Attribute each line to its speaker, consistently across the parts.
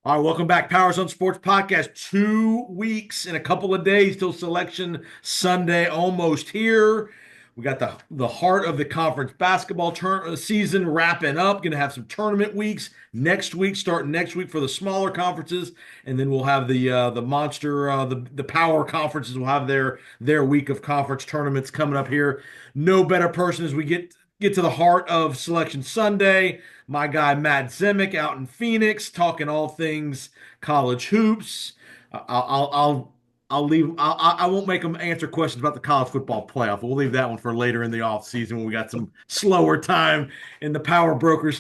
Speaker 1: All right, welcome back. Powers on Sports Podcast. 2 weeks in a couple of days till Selection Sunday, almost here. We got the heart of the conference basketball season wrapping up. Going to have some tournament weeks next week, starting next week for the smaller conferences, and then we'll have the monster the power conferences will have their week of conference tournaments coming up here. No better person as we get to the heart of Selection Sunday. My guy Matt Zemek out in Phoenix, talking all things college hoops. I'll leave. I won't make them answer questions about the college football playoff. We'll leave that one for later in the off season when we got some slower time and the power brokers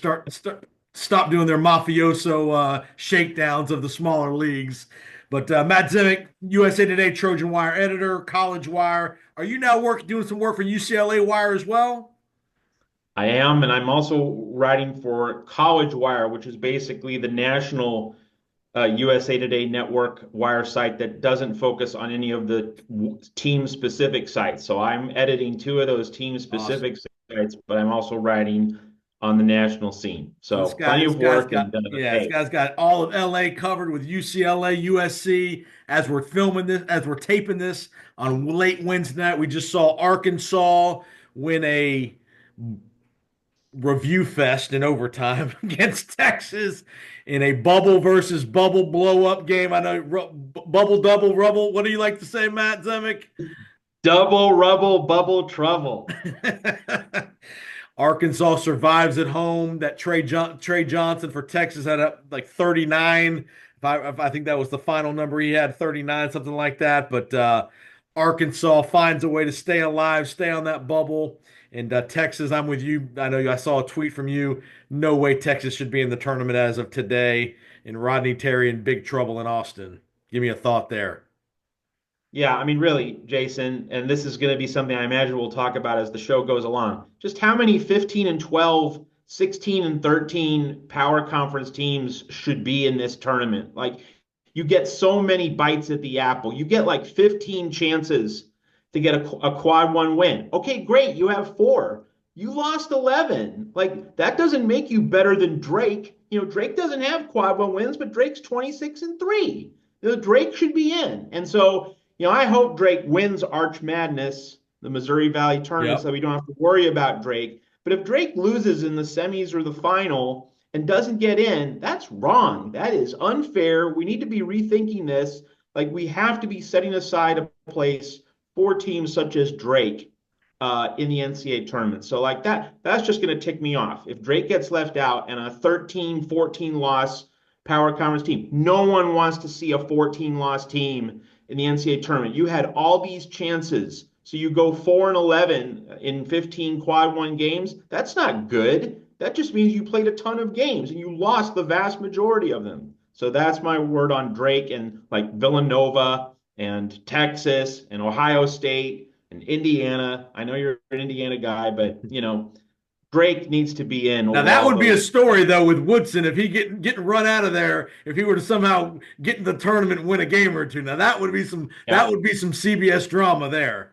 Speaker 1: stop doing their mafioso shakedowns of the smaller leagues. But Matt Zemek, USA Today Trojan Wire editor, College Wire. Are you now doing some work for UCLA Wire as well?
Speaker 2: I am, and I'm also writing for College Wire, which is basically the national USA Today network wire site that doesn't focus on any of the team-specific sites. So I'm editing two of those
Speaker 1: Awesome.
Speaker 2: team-specific sites, but I'm also writing on the national scene.
Speaker 1: So
Speaker 2: So plenty
Speaker 1: this
Speaker 2: of
Speaker 1: guy's
Speaker 2: work,
Speaker 1: got
Speaker 2: and
Speaker 1: yeah, this
Speaker 2: hey,
Speaker 1: guy's got all of LA covered with UCLA, USC. As we're filming this, as we're taping this on late Wednesday night, we just saw Arkansas win a review fest in overtime against Texas in a bubble versus bubble blow up game. I know bubble double rubble. What do you like to say, Matt Zemek?
Speaker 2: double rubble, bubble trouble.
Speaker 1: Arkansas survives at home. That Trey Johnson for Texas had up like 39. If I think that was the final number he had, 39, something like that. But Arkansas finds a way to stay alive, stay on that bubble. And Texas, I'm with you. I saw a tweet from you. No way Texas should be in the tournament as of today. And Rodney Terry in big trouble in Austin. Give me a thought there.
Speaker 2: Yeah, I mean, really, Jason, and this is going to be something I imagine we'll talk about as the show goes along. Just how many 15 and 12, 16 and 13 power conference teams should be in this tournament? Like, you get so many bites at the apple. You get like 15 chances to get a quad one win. Okay, great. You have four. You lost 11. Like, that doesn't make you better than Drake. Drake doesn't have quad one wins, but Drake's 26 and 3. Drake should be in. And so, I hope Drake wins Arch Madness, the Missouri Valley tournament,
Speaker 1: Yep.
Speaker 2: so we don't have to worry about Drake. But if Drake loses in the semis or the final and doesn't get in, that's wrong. That is unfair. We need to be rethinking this. Like, we have to be setting aside a place for teams such as Drake in the NCAA tournament. So, like, that's just going to tick me off. If Drake gets left out and a 13, 14 loss power conference team, no one wants to see a 14 loss team in the NCAA tournament. You had all these chances. So you go 4 and 11 in 15 quad one games. That's not good. That just means you played a ton of games and you lost the vast majority of them. So that's my word on Drake and like Villanova and Texas and Ohio State and Indiana. I know you're an Indiana guy, but Drake needs to be in
Speaker 1: Now
Speaker 2: over
Speaker 1: that
Speaker 2: all
Speaker 1: would be a
Speaker 2: those.
Speaker 1: story though with Woodson if he getting run out of there if he were to somehow get in the tournament and win a game or two. Now that
Speaker 2: Yeah,
Speaker 1: would be some CBS drama there.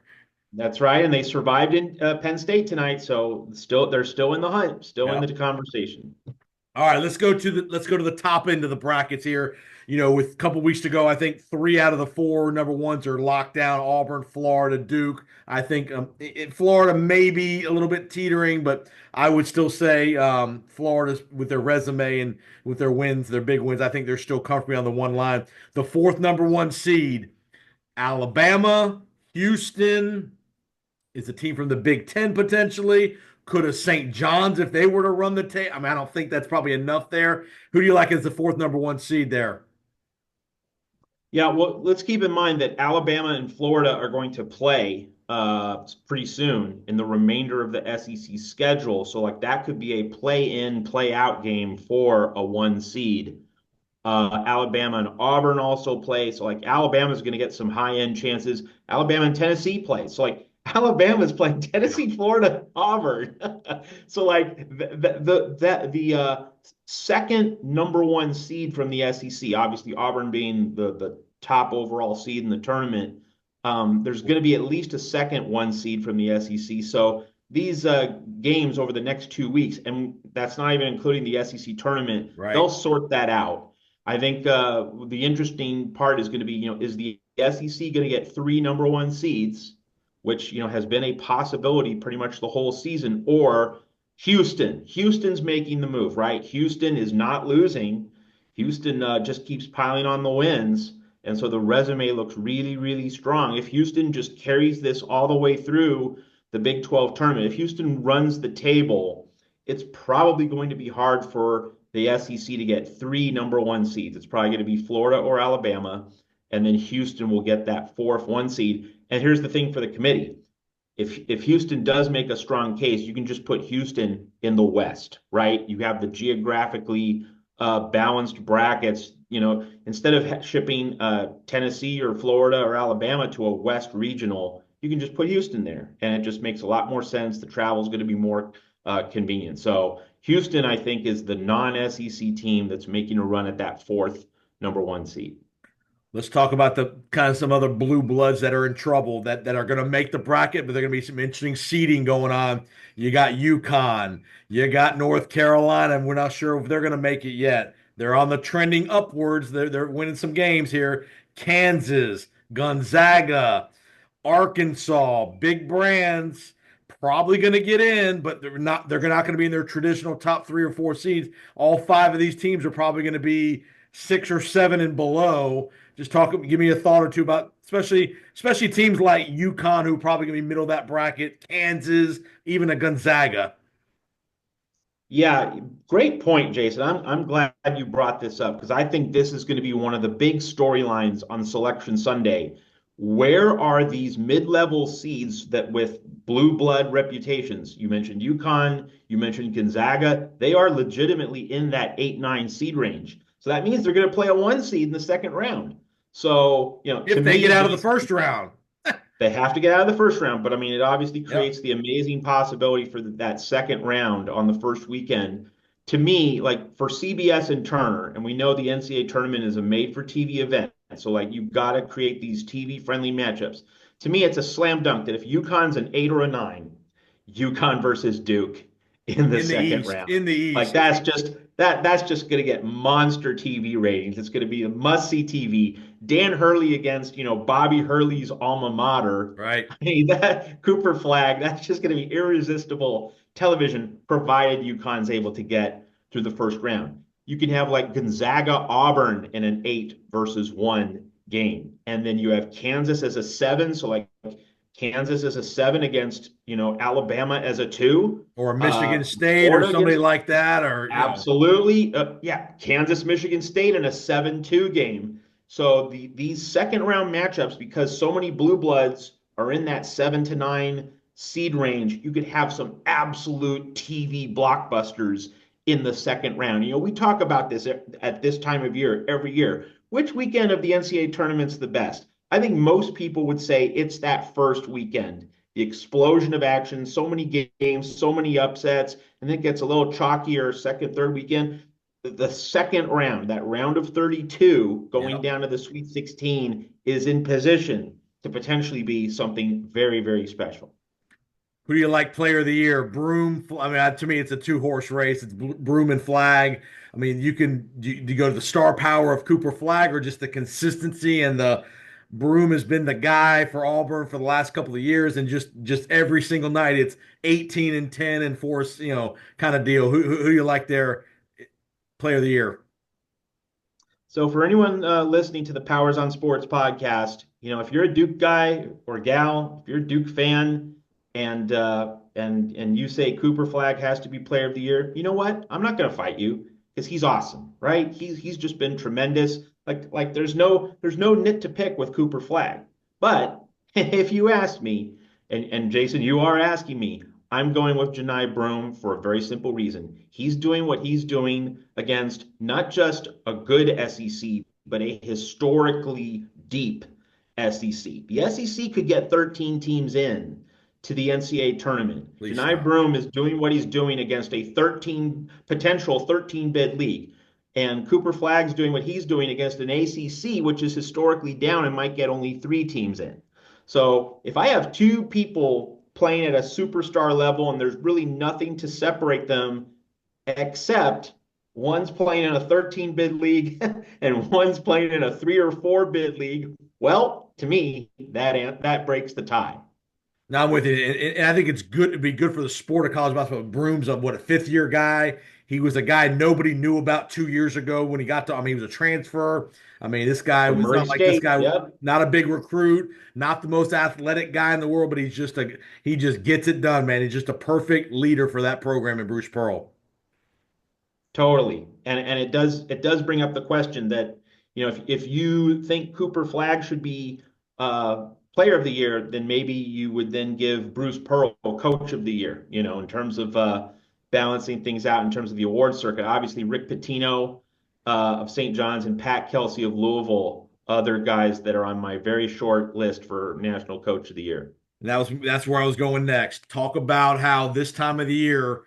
Speaker 2: that's right. And they survived in Penn State tonight, so they're still in the hunt, still in
Speaker 1: Yeah.
Speaker 2: the conversation.
Speaker 1: All right, let's go to the top end of the brackets here. With a couple weeks to go, I think three out of the four number ones are locked down: Auburn, Florida, Duke. I think Florida maybe a little bit teetering, but I would still say Florida's with their resume and with their wins, their big wins. I think they're still comfortably on the one line. The fourth number one seed, Alabama, Houston is a team from the Big Ten potentially. Could have St. John's if they were to run the tape. I mean, I don't think that's probably enough there. Who do you like as the fourth number one seed there?
Speaker 2: Yeah, well, let's keep in mind that Alabama and Florida are going to play pretty soon in the remainder of the SEC schedule. So, like, that could be a play-in, play-out game for a one seed. Alabama and Auburn also play. So, like, Alabama's going to get some high-end chances. Alabama and Tennessee play. So, like, Alabama's playing Tennessee, Florida, Auburn. So, like, the second number one seed from the SEC, obviously Auburn being the top overall seed in the tournament, there's going to be at least a second one seed from the SEC. So these games over the next 2 weeks, and that's not even including the SEC tournament,
Speaker 1: Right.
Speaker 2: they'll sort that out. I think the interesting part is going to be, is the SEC going to get three number one seeds, which, has been a possibility pretty much the whole season, or Houston? Houston's making the move, right? Houston is not losing. Houston just keeps piling on the wins. And so the resume looks really, really strong. If Houston just carries this all the way through the Big 12 tournament, if Houston runs the table, it's probably going to be hard for the SEC to get three number one seeds. It's probably going to be Florida or Alabama, and then Houston will get that fourth one seed. And here's the thing for the committee. If Houston does make a strong case, you can just put Houston in the West, right? You have the geographically balanced brackets. Instead of shipping Tennessee or Florida or Alabama to a West regional, you can just put Houston there, and it just makes a lot more sense. The travel is going to be more convenient. So Houston, I think, is the non-SEC team that's making a run at that fourth number one seed.
Speaker 1: Let's talk about the kind of some other blue bloods that are in trouble that are going to make the bracket, but they're going to be some interesting seeding going on. You got UConn, you got North Carolina, and we're not sure if they're going to make it yet. They're on the trending upwards. They're winning some games here. Kansas, Gonzaga, Arkansas, big brands, probably going to get in, but they're not. They're not going to be in their traditional top 3 or 4 seeds. All 5 of these teams are probably going to be 6 or 7 and below. Just give me a thought or two about especially teams like UConn, who are probably going to be middle of that bracket, Kansas, even a Gonzaga.
Speaker 2: Yeah, great point, Jason. I'm glad you brought this up because I think this is going to be one of the big storylines on Selection Sunday. Where are these mid-level seeds that with blue blood reputations? You mentioned UConn, you mentioned Gonzaga. They are legitimately in that 8-9 seed range. So that means they're going to play a one seed in the second round. So, to
Speaker 1: If they get
Speaker 2: me,
Speaker 1: out of the first round.
Speaker 2: they have to get out of the first round, but I mean, it obviously
Speaker 1: Yep.
Speaker 2: creates the amazing possibility for that second round on the first weekend. To me, like for CBS and Turner, and we know the NCAA tournament is a made for TV event. So, like, you've got to create these TV friendly matchups. To me, it's a slam dunk that if UConn's an 8 or a 9, UConn versus Duke in the
Speaker 1: In the
Speaker 2: second
Speaker 1: East.
Speaker 2: round.
Speaker 1: In the
Speaker 2: Like,
Speaker 1: East.
Speaker 2: that's just going to get monster TV ratings. It's going to be a must see TV. Dan Hurley against, Bobby Hurley's alma mater.
Speaker 1: Right.
Speaker 2: I mean, that Cooper Flagg, that's just going to be irresistible television, provided UConn's able to get through the first round. You can have like Gonzaga Auburn in an 8-1 game. And then you have Kansas as a 7. So like Kansas as a 7 against, Alabama as a 2.
Speaker 1: Or Michigan State or
Speaker 2: Florida
Speaker 1: somebody
Speaker 2: against
Speaker 1: like that, or.
Speaker 2: Absolutely. Yeah, Kansas, Michigan State in a 7-2 game. So these second round matchups, because so many blue bloods are in that 7 to 9 seed range, you could have some absolute TV blockbusters in the second round. We talk about this at this time of year every year. Which weekend of the NCAA tournament's the best? I think most people would say it's that first weekend. The explosion of action, so many games, so many upsets, and it gets a little chalkier second, third weekend. The second round, that round of 32, going
Speaker 1: Yep.
Speaker 2: down to the Sweet 16, is in position to potentially be something very, very special.
Speaker 1: Who do you like player of the year? Broome. I mean, to me, it's a 2 horse race. It's Broome and Flagg. I mean, do you go to the star power of Cooper Flagg or just the consistency and the Broome has been the guy for Auburn for the last couple of years, and just every single night it's 18 and 10 and 4, kind of deal. Who you like there, player of the year?
Speaker 2: So for anyone listening to the Powers on Sports podcast, if you're a Duke guy or gal, if you're a Duke fan, and you say Cooper Flagg has to be Player of the Year, you know what? I'm not going to fight you because he's awesome, right? He's just been tremendous. Like there's no nit to pick with Cooper Flagg. But if you ask me, and Jason, you are asking me, I'm going with Janai Broome for a very simple reason. He's doing what he's doing against not just a good SEC, but a historically deep SEC. The SEC could get 13 teams in to the NCAA tournament.
Speaker 1: Please
Speaker 2: Janai
Speaker 1: stop.
Speaker 2: Broome is doing what he's doing against a potential 13 bid league. And Cooper Flagg's doing what he's doing against an ACC, which is historically down and might get only 3 teams in. So if I have 2 people playing at a superstar level and there's really nothing to separate them except One's playing in a 13 bid league and one's playing in a 3 or 4 bid league. Well, to me, that breaks the tie.
Speaker 1: Now I'm with you, and I think it's good to be good for the sport of college basketball. Broome's a fifth year guy. He was a guy nobody knew about 2 years ago when he got to. I mean, he was a transfer. I mean, this guy
Speaker 2: From
Speaker 1: was
Speaker 2: Murray
Speaker 1: not like this
Speaker 2: State.
Speaker 1: guy.
Speaker 2: Yep.
Speaker 1: Not a big recruit, not the most athletic guy in the world, but he just gets it done, man. He's just a perfect leader for that program in Bruce Pearl.
Speaker 2: Totally. And it does bring up the question that, if you think Cooper Flagg should be player of the year, then maybe you would then give Bruce Pearl coach of the year, in terms of balancing things out in terms of the award circuit. Obviously, Rick Pitino of St. John's and Pat Kelsey of Louisville, other guys that are on my very short list for National Coach of the Year.
Speaker 1: And that's where I was going next. Talk about how this time of the year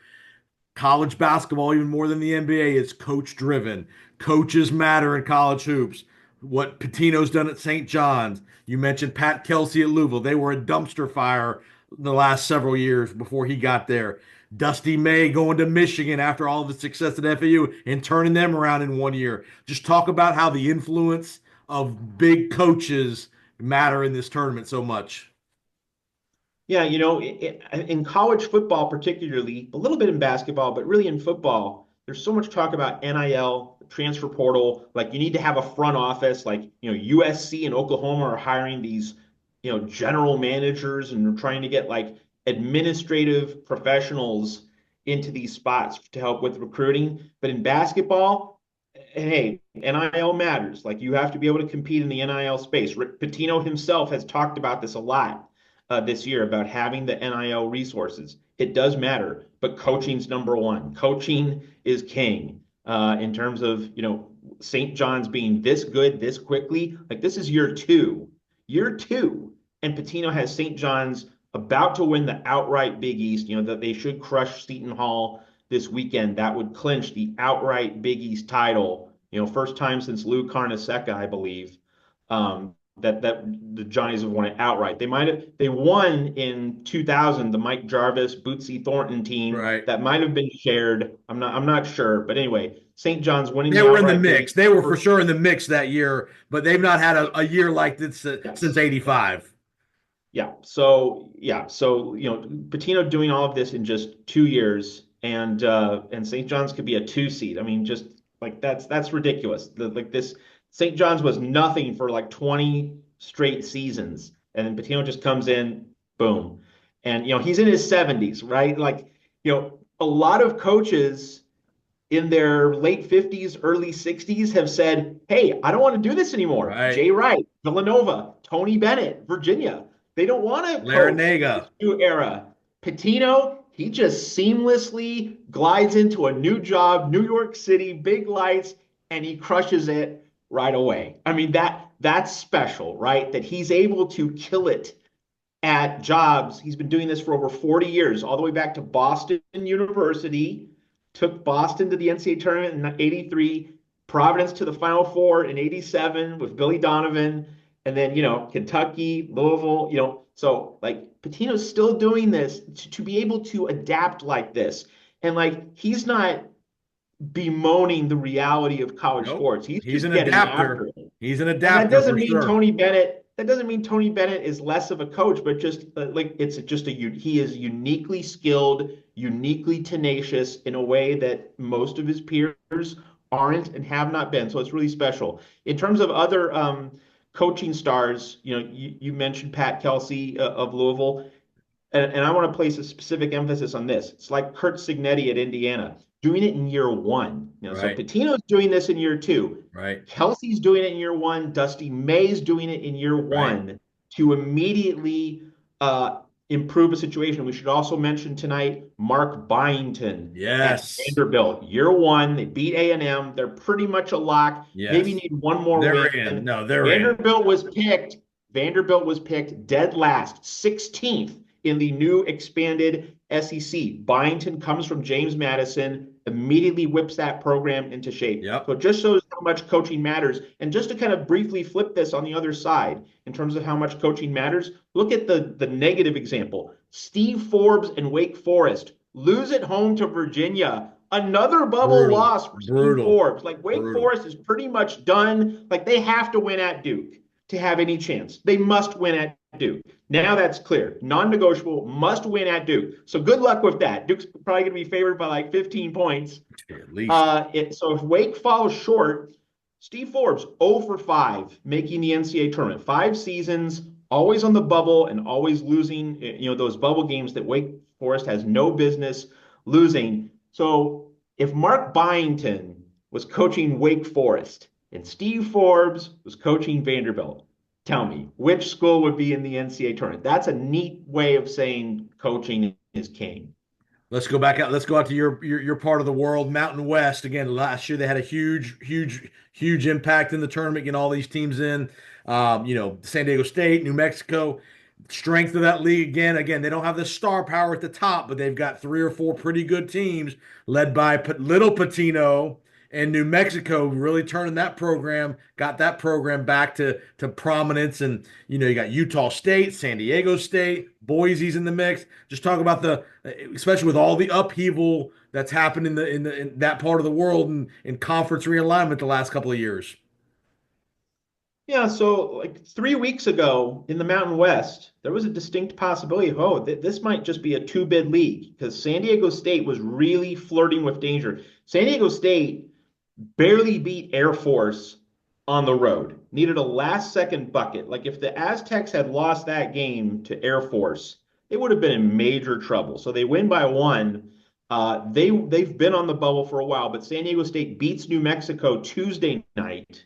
Speaker 1: college basketball, even more than the NBA, is coach driven. Coaches matter in college hoops. What Patino's done at St. John's. You mentioned Pat Kelsey at Louisville. They were a dumpster fire the last several years before he got there. Dusty May going to Michigan after all of the success at FAU and turning them around in 1 year. Just talk about how the influence of big coaches matter in this tournament so much.
Speaker 2: Yeah, in college football, particularly, a little bit in basketball, but really in football, there's so much talk about NIL, transfer portal. Like, you need to have a front office. Like, USC and Oklahoma are hiring these, general managers and trying to get like administrative professionals into these spots to help with recruiting. But in basketball, hey, NIL matters. Like, you have to be able to compete in the NIL space. Rick Pitino himself has talked about this a lot this year about having the NIL resources. It does matter, but coaching's number one. Coaching is king in terms of, St. John's being this good this quickly. Like, this is year two, and Pitino has St. John's about to win the outright Big East. That they should crush Seton Hall this weekend. That would clinch the outright Big East title. First time since Lou Carnesecca, I believe. That the Johnnies have won it outright. They won in 2000, the Mike Jarvis Bootsy Thornton team
Speaker 1: Right.
Speaker 2: that might have been shared. I'm not sure, but anyway, St. John's winning
Speaker 1: They
Speaker 2: the
Speaker 1: were in the
Speaker 2: outright bid.
Speaker 1: mix. They were for sure in the mix that year, but they've not had a year like this since
Speaker 2: Yes.
Speaker 1: '85.
Speaker 2: So Patino doing all of this in just 2 years, and St. John's could be a 2 seed. I mean, just like that's ridiculous. Like this, St. John's was nothing for like 20 straight seasons, and then Patino just comes in, boom, and he's in his 70s, right? Like, a lot of coaches in their late 50s, early 60s have said, "Hey, I don't want to do this anymore."
Speaker 1: Right.
Speaker 2: Jay Wright, Villanova, Tony Bennett, Virginia. They don't want to coach
Speaker 1: Larinaga.
Speaker 2: this new era. Patino, he just seamlessly glides into a new job, New York City, big lights, and he crushes it right away. I mean, that's special, right? That he's able to kill it at jobs. He's been doing this for over 40 years, all the way back to Boston University, took Boston to the NCAA tournament in '83, Providence to the Final Four in '87 with Billy Donovan, and then, Kentucky, Louisville, so like Patino's still doing this to be able to adapt like this. And like, he's not bemoaning the reality of college
Speaker 1: Nope.
Speaker 2: sports. He's
Speaker 1: He's
Speaker 2: just
Speaker 1: an
Speaker 2: getting after
Speaker 1: adapter.
Speaker 2: it.
Speaker 1: He's an
Speaker 2: And that
Speaker 1: adapter
Speaker 2: doesn't
Speaker 1: for
Speaker 2: mean
Speaker 1: sure.
Speaker 2: Tony Bennett. That doesn't mean Tony Bennett is less of a coach, but just like it's just he is uniquely skilled, uniquely tenacious in a way that most of his peers aren't and have not been. So it's really special. In terms of other coaching stars, you mentioned Pat Kelsey of Louisville. And I want to place a specific emphasis on this. It's like Kurt Signetti at Indiana, doing it in year one. So
Speaker 1: Right.
Speaker 2: Patino's doing this in year two.
Speaker 1: Right.
Speaker 2: Kelsey's doing it in year one. Dusty May's doing it in year
Speaker 1: Right.
Speaker 2: one to immediately improve a situation. We should also mention tonight Mark Byington at
Speaker 1: Yes.
Speaker 2: Vanderbilt. Year one, they beat A&M. They're pretty much a lock. Maybe
Speaker 1: Yes.
Speaker 2: need one more
Speaker 1: They're in.
Speaker 2: win.
Speaker 1: No, they're in.
Speaker 2: Vanderbilt was picked. Vanderbilt was picked dead last, 16th in the new expanded SEC. Byington comes from James Madison, immediately whips that program into shape.
Speaker 1: Yep.
Speaker 2: So it just shows how much coaching matters. And just to kind of briefly flip this on the other side, in terms of how much coaching matters, look at the negative example. Steve Forbes and Wake Forest lose at home to Virginia Another bubble
Speaker 1: Brutal,
Speaker 2: loss for Steve
Speaker 1: brutal,
Speaker 2: Forbes. Like Wake
Speaker 1: brutal.
Speaker 2: Forest is pretty much done. Like they have to win at Duke to have any chance. They must win at Duke. Now that's clear. Non-negotiable, must win at Duke. So good luck with that. Duke's probably going to be favored by like 15 points.
Speaker 1: At least.
Speaker 2: So if Wake falls short, Steve Forbes 0 for 5 making the NCAA tournament. 5 seasons, always on the bubble and always losing, those bubble games that Wake Forest has no business losing. So if Mark Byington was coaching Wake Forest and Steve Forbes was coaching Vanderbilt, tell me which school would be in the NCAA tournament? That's a neat way of saying coaching is king.
Speaker 1: Let's go back out. Let's go out to your part of the world, Mountain West. Again, last year they had a huge impact in the tournament, getting all these teams in. San Diego State, New Mexico, strength of that league again, they don't have the star power at the top, but they've got three or four pretty good teams led by Little Patino and New Mexico, really turning that program, got that program back to prominence. And you got Utah State, San Diego State, Boise's in the mix. Just talk about especially with all the upheaval that's happened in that part of the world and in conference realignment the last couple of years.
Speaker 2: Yeah, so like 3 weeks ago in the Mountain West, there was a distinct possibility of, this might just be a two-bid league because San Diego State was really flirting with danger. San Diego State barely beat Air Force on the road, needed a last-second bucket. Like if the Aztecs had lost that game to Air Force, they would have been in major trouble. So they win by one. They've been on the bubble for a while, but San Diego State beats New Mexico Tuesday night.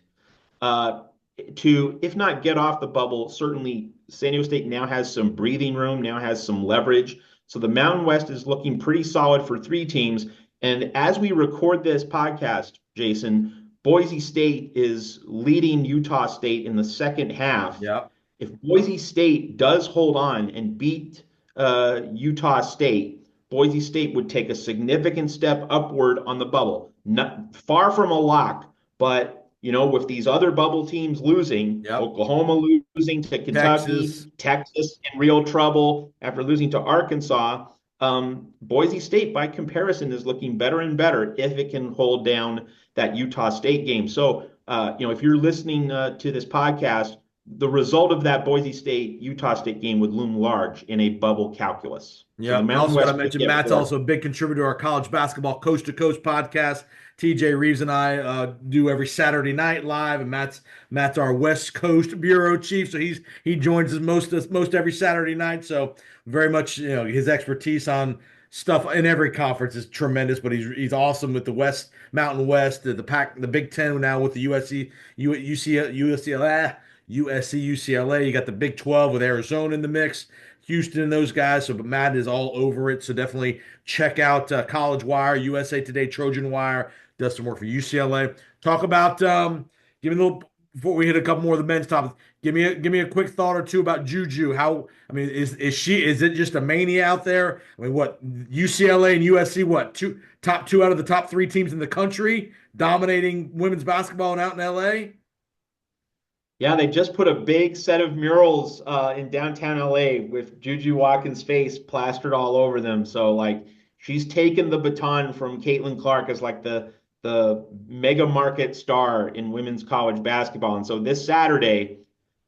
Speaker 2: To, if not get off the bubble, certainly San Diego State now has some breathing room, now has some leverage. So the Mountain West is looking pretty solid for 3 teams. And as we record this podcast, Jason, Boise State is leading Utah State in the second half.
Speaker 1: Yeah.
Speaker 2: If Boise State does hold on and beat Utah State, Boise State would take a significant step upward on the bubble. Not far from a lock, but with these other bubble teams losing,
Speaker 1: Yep.
Speaker 2: Oklahoma losing to Kentucky, Texas in real trouble after losing to Arkansas, Boise State, by comparison, is looking better and better if it can hold down that Utah State game. So, if you're listening to this podcast, the result of that Boise State Utah State game would loom large in a bubble calculus.
Speaker 1: Yeah,
Speaker 2: So
Speaker 1: also got to mention Matt's also a big contributor to our college basketball coast to coast podcast. TJ Reeves and I do every Saturday night live, and Matt's our West Coast bureau chief, so he joins us most every Saturday night. So very much his expertise on stuff in every conference is tremendous. But he's awesome with the Mountain West, the Big Ten now with the USC, UCLA. You got the Big 12 with Arizona in the mix. Houston and those guys. So, but Matt is all over it. So definitely check out College Wire, USA Today, Trojan Wire. Does some work for UCLA. Talk about give me a little before we hit a couple more of the men's topics. Give me a quick thought or two about Juju. Is it just a mania out there? I mean, what UCLA and USC? What top two out of the top 3 teams in the country dominating women's basketball and out in LA?
Speaker 2: Yeah, they just put a big set of murals in downtown LA with Juju Watkins' face plastered all over them. So like she's taken the baton from Caitlin Clark as like the mega market star in women's college basketball. And so this Saturday,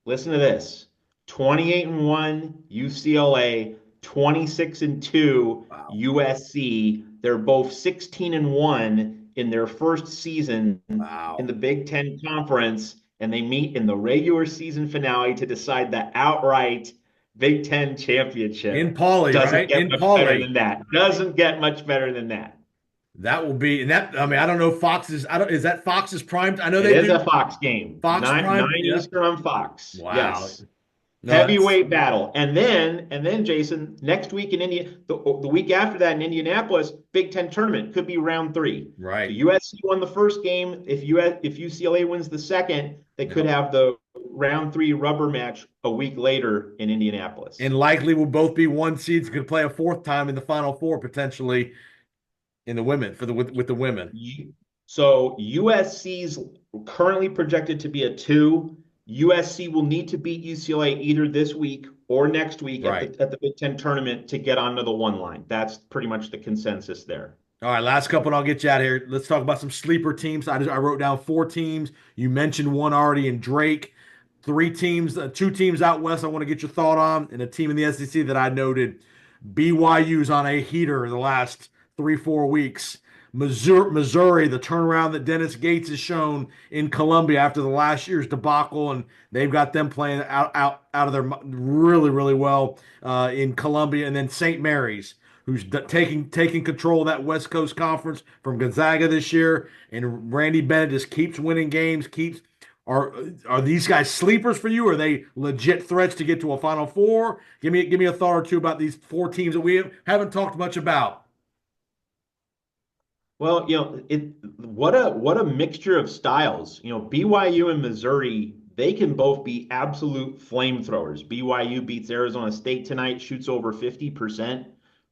Speaker 2: listen to this: 28-1 UCLA, 26-2
Speaker 1: Wow.
Speaker 2: USC. They're both 16-1 in their first season in the Big Ten Conference. And they meet in the regular season finale to decide the outright Big Ten championship.
Speaker 1: In Pauley, right? In
Speaker 2: Better than that. Doesn't get much better than that.
Speaker 1: That will be, and that, I mean, I don't know, is that Fox's prime? I know
Speaker 2: It is a Fox game.
Speaker 1: Fox
Speaker 2: 9 Eastern on Fox.
Speaker 1: Wow.
Speaker 2: Yes.
Speaker 1: No,
Speaker 2: Heavyweight battle. And then Jason, next week in India, the week after that in Indianapolis, Big Ten tournament could be round 3.
Speaker 1: Right.
Speaker 2: So USC won the first game. If UCLA wins the second, they could have the round 3 rubber match a week later in Indianapolis.
Speaker 1: And likely will both be 1 seeds, could play a 4th time in the Final Four potentially in the women with the women.
Speaker 2: So USC's currently projected to be a 2. USC will need to beat UCLA either this week or next week at the Big Ten tournament to get onto the 1 line. That's pretty much the consensus there.
Speaker 1: All right, last couple, and I'll get you out of here. Let's talk about some sleeper teams. I wrote down four teams. You mentioned one already in Drake. Three teams, two teams out west. I want to get your thought on, and a team in the SEC that I noted. BYU's on a heater the last 3, 4 weeks. Missouri, the turnaround that Dennis Gates has shown in Columbia after the last year's debacle, and they've got them playing out of their really really well in Columbia, and then St. Mary's, who's taking control of that West Coast Conference from Gonzaga this year, and Randy Bennett just keeps winning games. Keeps are are these guys sleepers for you? Are they legit threats to get to a Final Four? Give me a thought or two about these four teams that we haven't talked much about.
Speaker 2: Well, what a mixture of styles. BYU and Missouri, they can both be absolute flamethrowers. BYU beats Arizona State tonight, shoots over 50%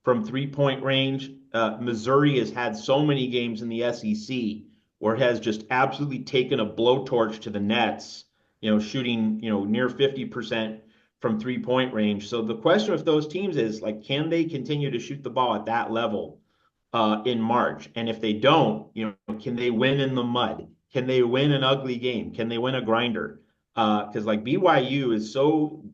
Speaker 2: from three-point range. Missouri has had so many games in the SEC where it has just absolutely taken a blowtorch to the nets, shooting, near 50% from three-point range. So the question with those teams is like, can they continue to shoot the ball at that level? In March. And if they don't, can they win in the mud? Can they win an ugly game? Can they win a grinder? Because like BYU is so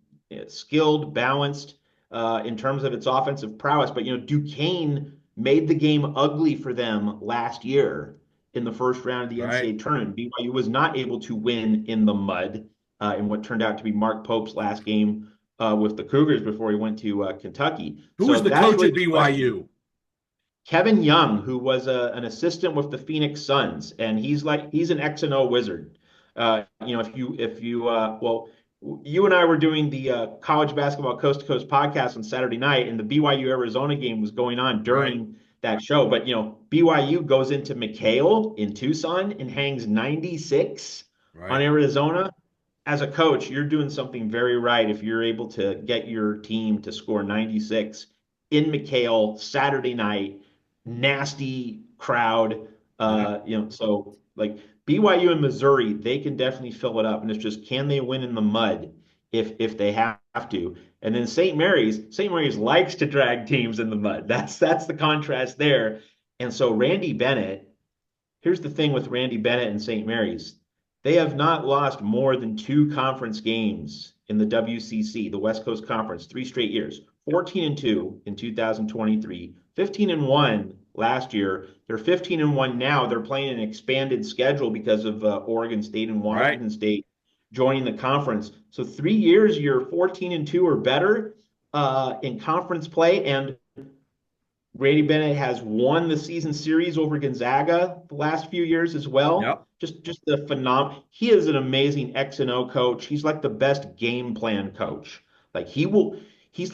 Speaker 2: skilled, balanced in terms of its offensive prowess. But Duquesne made the game ugly for them last year in the first round of the
Speaker 1: Right.
Speaker 2: NCAA tournament. BYU was not able to win in the mud in what turned out to be Mark Pope's last game with the Cougars before he went to Kentucky.
Speaker 1: Who was
Speaker 2: So
Speaker 1: the
Speaker 2: that's
Speaker 1: coach
Speaker 2: really
Speaker 1: at
Speaker 2: the question.
Speaker 1: BYU?
Speaker 2: Kevin Young, who was an assistant with the Phoenix Suns, and he's an X and O wizard. Well, you and I were doing the college basketball coast to coast podcast on Saturday night, and the BYU Arizona game was going on
Speaker 1: Right.
Speaker 2: during that show. But BYU goes into McHale in Tucson and hangs 96 on
Speaker 1: Right.
Speaker 2: Arizona. As a coach, you're doing something very right if you're able to get your team to score 96 in McHale Saturday night, nasty crowd.
Speaker 1: Yeah.
Speaker 2: So like BYU and Missouri, they can definitely fill it up. And it's just can they win in the mud if they have to? And then St. Mary's likes to drag teams in the mud. That's the contrast there. And so Randy Bennett, here's the thing with Randy Bennett and St. Mary's. They have not lost more than two conference games in the WCC, the West Coast Conference, 3 straight years. 14-2 in 2023, 15-1 last year. They're 15-1 now. They're playing an expanded schedule because of Oregon State and
Speaker 1: Right.
Speaker 2: Washington State joining the conference. So 3 years, you're 14-2 or better in conference play. And Randy Bennett has won the season series over Gonzaga the last few years as well.
Speaker 1: Yep.
Speaker 2: Just the phenomenal. He is an amazing X and O coach. He's like the best game plan coach. Like he's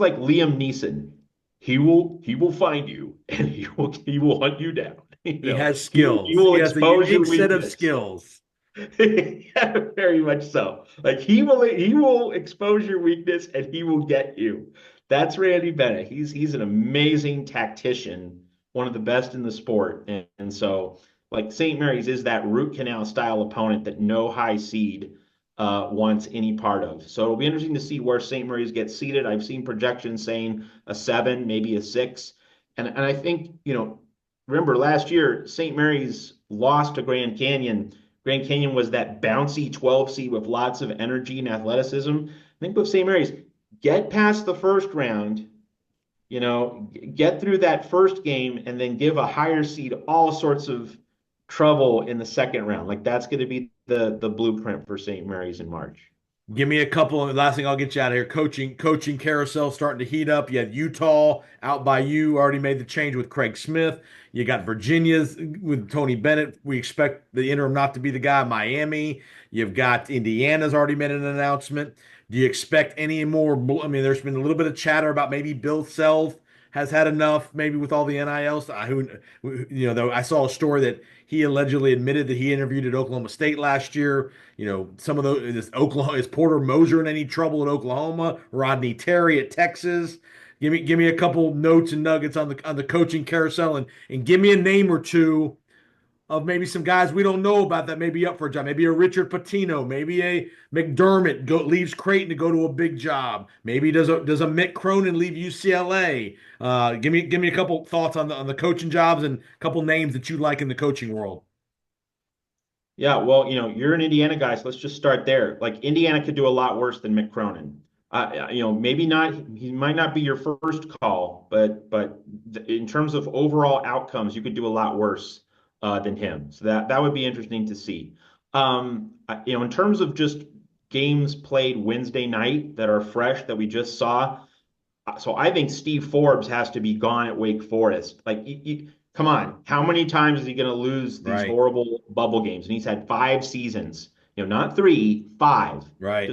Speaker 2: like Liam Neeson. He will find you and he will hunt you down.
Speaker 1: He has
Speaker 2: He
Speaker 1: skills. He
Speaker 2: will
Speaker 1: has a
Speaker 2: expose your
Speaker 1: unique set of
Speaker 2: weakness.
Speaker 1: skills.
Speaker 2: Yeah, very much so. Like he will expose your weakness and he will get you. That's Randy Bennett. He's an amazing tactician, one of the best in the sport. And so like St. Mary's is that root canal style opponent that no high seed wants any part of. So it'll be interesting to see where St. Mary's gets seated. I've seen projections saying a 7, maybe a 6. And I think, remember last year, St. Mary's lost to Grand Canyon. Grand Canyon was that bouncy 12 seed with lots of energy and athleticism. I think with St. Mary's, get past the first round, get through that first game, and then give a higher seed all sorts of trouble in the second round. Like that's going to be the blueprint for St. Mary's in March.
Speaker 1: Give me a couple. Last thing, I'll get you out of here. Coaching carousel starting to heat up. You had Utah out by you, already made the change with Craig Smith. You got Virginia's with Tony Bennett. We expect the interim not to be the guy. Miami. You've got Indiana's already made an announcement. Do you expect any more? I mean, there's been a little bit of chatter about maybe Bill Self has had enough, maybe with all the NILs. Though I saw a story that he allegedly admitted that he interviewed at Oklahoma State last year. Some of those, Oklahoma, is Porter Moser in any trouble at Oklahoma? Rodney Terry at Texas? Give me a couple notes and nuggets on the coaching carousel, and give me a name or two of maybe some guys we don't know about that may be up for a job. Maybe a Richard Pitino, maybe a McDermott leaves Creighton to go to a big job. Maybe does a Mick Cronin leave UCLA? Give me a couple thoughts on the coaching jobs and a couple names that you like in the coaching world.
Speaker 2: Yeah, well, you're an Indiana guy, so let's just start there. Like Indiana could do a lot worse than Mick Cronin. Maybe not. He might not be your first call, but in terms of overall outcomes, you could do a lot worse than him. So that would be interesting to see. In terms of just games played Wednesday night that are fresh that we just saw, so I think Steve Forbes has to be gone at Wake Forest. Like, come on, how many times is he going to lose these
Speaker 1: Right,
Speaker 2: horrible bubble games? And he's had 5 seasons, not three, five.
Speaker 1: right.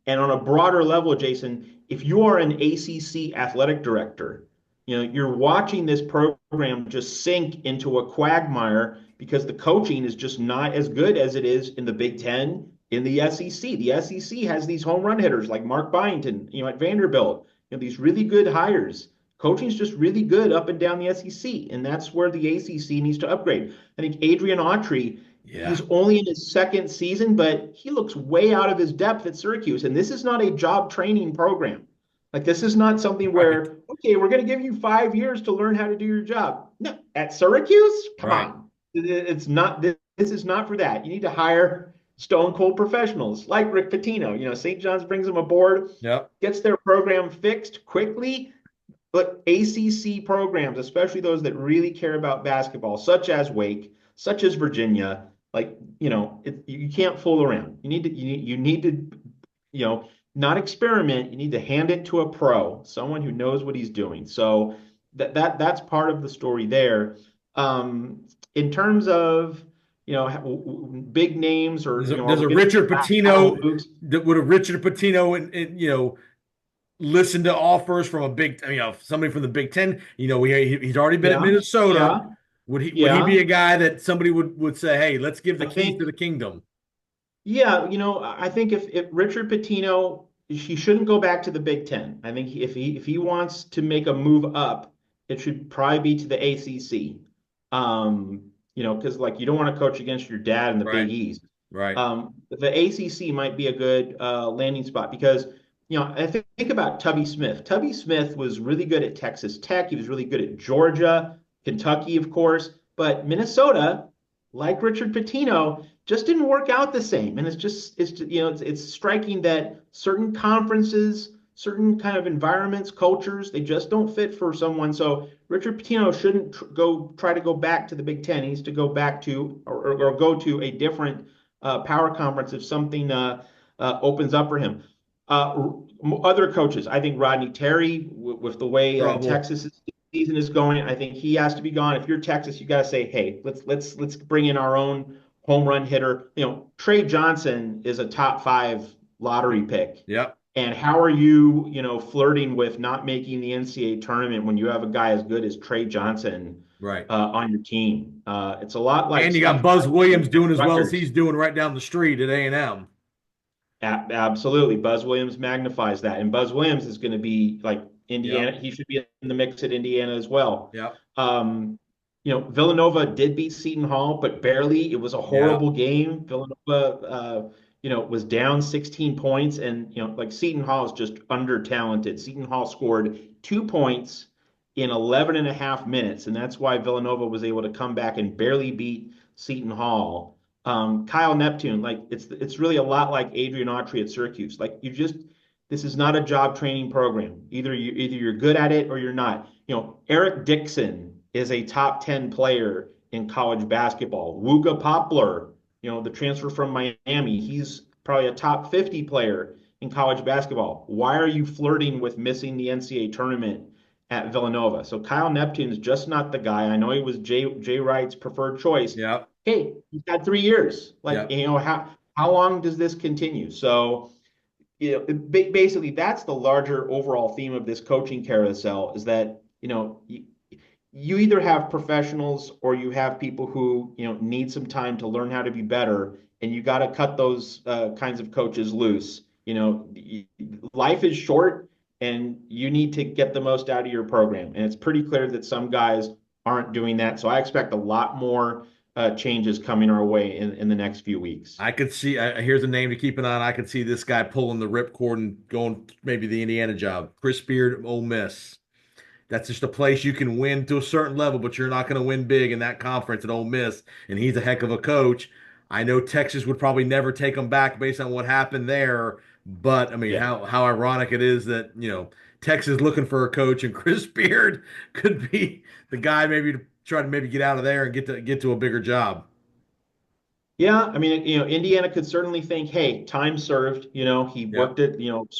Speaker 2: And on a broader level, Jason, if you are an ACC athletic director, you're watching this program just sink into a quagmire because the coaching is just not as good as it is in the Big Ten, in the SEC. The SEC has these home run hitters like Mark Byington, at Vanderbilt, these really good hires. Coaching is just really good up and down the SEC, and that's where the ACC needs to upgrade. I think Adrian Autry,
Speaker 1: Yeah.
Speaker 2: he's only in his second season, but he looks way out of his depth at Syracuse. And this is not a job training program. Like, this is not something
Speaker 1: Right,
Speaker 2: where, okay, we're going to give you 5 years to learn how to do your job. No, at Syracuse, come
Speaker 1: right.
Speaker 2: on. It's not, this is not for that. You need to hire stone cold professionals like Rick Pitino. St. John's brings them aboard,
Speaker 1: Yep.
Speaker 2: gets their program fixed quickly. But ACC programs, especially those that really care about basketball, such as Wake, such as Virginia, like, you can't fool around. You need to, not experiment. You need to hand it to a pro, someone who knows what he's doing. So that's part of the story there. In terms of, big names or, are
Speaker 1: Does
Speaker 2: we
Speaker 1: a
Speaker 2: going to see
Speaker 1: Richard
Speaker 2: lateral
Speaker 1: Pitino
Speaker 2: moves?
Speaker 1: would a Richard Pitino listen to offers from somebody from the Big Ten? He's already been at
Speaker 2: Yeah,
Speaker 1: Minnesota.
Speaker 2: yeah,
Speaker 1: Would he be
Speaker 2: yeah.
Speaker 1: a guy that somebody would say, hey, let's give the
Speaker 2: I
Speaker 1: keys to
Speaker 2: think
Speaker 1: the kingdom?
Speaker 2: Yeah, I think if Richard Pitino, he shouldn't go back to the Big Ten. I think if he wants to make a move up, it should probably be to the ACC. Because like you don't want to coach against your dad in the
Speaker 1: Right,
Speaker 2: Big East.
Speaker 1: right.
Speaker 2: The ACC might be a good landing spot because I think about Tubby Smith. Tubby Smith was really good at Texas Tech. He was really good at Georgia, Kentucky, of course, but Minnesota, like Richard Pitino, just didn't work out the same. And it's striking that certain conferences, certain kind of environments, cultures, they just don't fit for someone. So Richard Pitino shouldn't try to go back to the Big Ten. He needs to go back to or go to a different power conference if something opens up for him. Other coaches, I think Rodney Terry, with the way
Speaker 1: Trouble.
Speaker 2: Texas season is going, I think he has to be gone. If you're Texas, you got to say, hey, let's bring in our own home run hitter. Trey Johnson is a top 5 lottery pick.
Speaker 1: Yep.
Speaker 2: And how are you, flirting with not making the NCAA tournament when you have a guy as good as Trey Johnson
Speaker 1: Right.
Speaker 2: on your team? It's a lot like
Speaker 1: And you got
Speaker 2: Steve
Speaker 1: Buzz Williams doing as well as
Speaker 2: Rutgers.
Speaker 1: he's doing right down the street at A&M.
Speaker 2: Absolutely. Buzz Williams magnifies that. And Buzz Williams is going to be like
Speaker 1: Yep.
Speaker 2: Indiana. He should be in the mix at Indiana as well.
Speaker 1: Yep.
Speaker 2: Villanova did beat Seton Hall, but barely. It was a
Speaker 1: Yep.
Speaker 2: horrible game. Villanova, was down 16 points. And, like Seton Hall is just under talented. Seton Hall scored 2 points in 11 and a half minutes. And that's why Villanova was able to come back and barely beat Seton Hall. Kyle Neptune, like it's really a lot like Adrian Autry at Syracuse. Like this is not a job training program. Either you're good at it or you're not. Eric Dixon is a top 10 player in college basketball. Wooga Poplar, the transfer from Miami, he's probably a top 50 player in college basketball. Why are you flirting with missing the NCAA tournament at Villanova? So Kyle Neptune's just not the guy. I know he was Jay Wright's preferred choice.
Speaker 1: Yep.
Speaker 2: Hey, he's had 3 years. Like,
Speaker 1: Yep.
Speaker 2: how long does this continue? So, basically, that's the larger overall theme of this coaching carousel is that, you either have professionals or you have people who, need some time to learn how to be better, and you got to cut those kinds of coaches loose. Life is short and you need to get the most out of your program. And it's pretty clear that some guys aren't doing that. So I expect a lot more changes coming our way in the next few weeks.
Speaker 1: I could see. Here's a name to keep an eye on. I could see this guy pulling the ripcord and going maybe the Indiana job. Chris Beard, Ole Miss. That's just a place you can win to a certain level, but you're not going to win big in that conference at Ole Miss. And he's a heck of a coach. I know Texas would probably never take him back based on what happened there. But I mean,
Speaker 2: Yeah.
Speaker 1: how ironic it is that Texas looking for a coach and Chris Beard could be the guy maybe to try to maybe get out of there and get to a bigger job.
Speaker 2: Yeah, I mean, Indiana could certainly think, hey, time served. He
Speaker 1: Yep.
Speaker 2: worked at,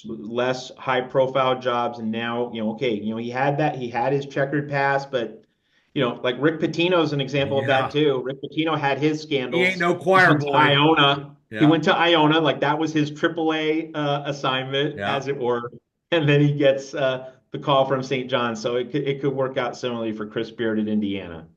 Speaker 2: less high profile jobs, and now, okay, he had his checkered past, but like Rick Pitino's an example of that
Speaker 1: Yeah.
Speaker 2: too. Rick Pitino had his
Speaker 1: He ain't
Speaker 2: scandals.
Speaker 1: no
Speaker 2: He
Speaker 1: choir
Speaker 2: went to
Speaker 1: boy.
Speaker 2: Iona. He
Speaker 1: Yeah.
Speaker 2: went to Iona, like that was his AAA assignment,
Speaker 1: Yeah.
Speaker 2: as it were, and then he gets the call from St. John's. So it could work out similarly for Chris Beard at Indiana.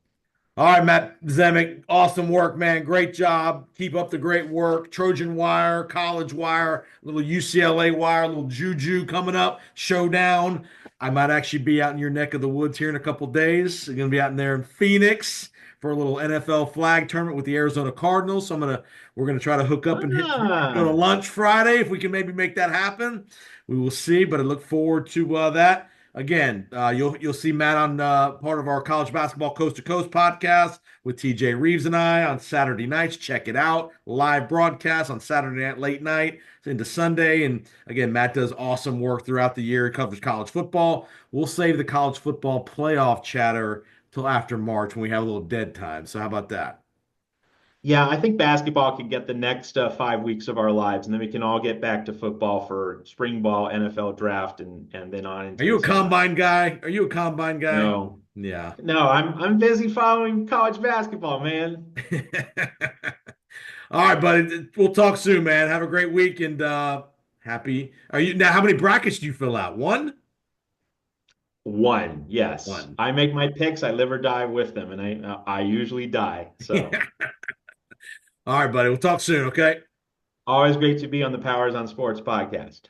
Speaker 1: All right, Matt Zemek, awesome work, man. Great job. Keep up the great work. Trojan Wire, College Wire, little UCLA Wire, little Juju coming up, showdown. I might actually be out in your neck of the woods here in a couple days. I'm going to be out in there in Phoenix for a little NFL flag tournament with the Arizona Cardinals. So we're gonna try to hook up and go to
Speaker 2: Ah.
Speaker 1: lunch Friday if we can maybe make that happen. We will see, but I look forward to that. Again, you'll see Matt on part of our college basketball coast to coast podcast with TJ Reeves and I on Saturday nights. Check it out. Live broadcast on Saturday night, late night into Sunday. And again, Matt does awesome work throughout the year. He covers college football. We'll save the college football playoff chatter till after March when we have a little dead time. So how about that?
Speaker 2: Yeah, I think basketball could get the next 5 weeks of our lives, and then we can all get back to football for spring ball, NFL draft, and then on
Speaker 1: Are
Speaker 2: into
Speaker 1: you
Speaker 2: the
Speaker 1: a
Speaker 2: summer.
Speaker 1: combine guy? Are you a combine guy?
Speaker 2: No,
Speaker 1: Yeah.
Speaker 2: no, I'm busy following college basketball, man.
Speaker 1: All right, buddy. We'll talk soon, man. Have a great week and happy. Are you now? How many brackets do you fill out? One?
Speaker 2: One, yes.
Speaker 1: One.
Speaker 2: I make my picks. I live or die with them, and I usually die. So
Speaker 1: All right, buddy. We'll talk soon, okay?
Speaker 2: always great to be on the Powers on Sports podcast.